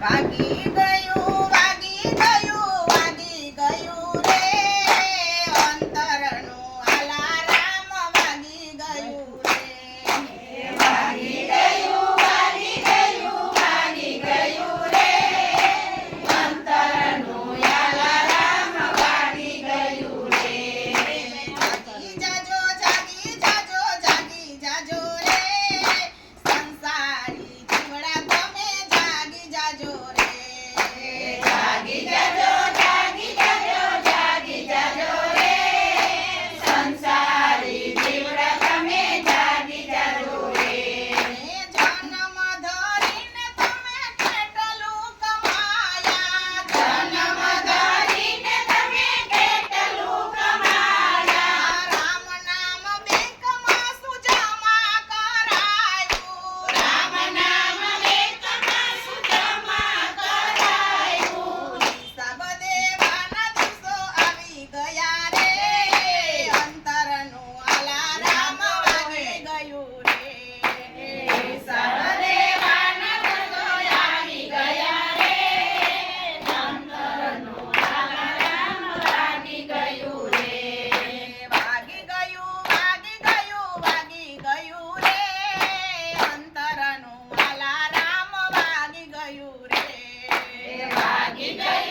વાગી ગયું વાગી ગયું વાગી ગયું રે અંતરનું અલારામ વાગી ગયું રે વાગી ગયું વાગી ગયું વાગી ગયું રે અંતરનું અલારામ વાગી ગયું રે જાગી જાજો જાગી જાજો જાગી જાજો રે સંસારી જીવડા તમે જાગી જાજો રે જાગી જાજો જાગી જાજો જાગી જાજો રે સંસારી જીવડા તમે જાગી જાજો રે જન્મ ધરીને તમે કેટલું કમાયા જન્મ ધરીને તમે કેટલું કમાયા રામ નામ બેંકમાં સુજમા કરાયું રામ નામ બેંકમાં સુજમા કરાયું હિસાબ દેવાના દિવસો આવી ગયા રે અંતરનું અલારામ વાગી ગયું રે હિસાબ દેવાના દિવસો આવી ગયા રે અંતરનું અલારામ વાગી ગયું રે વાગી ગયું વાગી ગયું વાગી ગયું રે અંતરનું અલારામ વાગી ગયું રે વાગી ગયું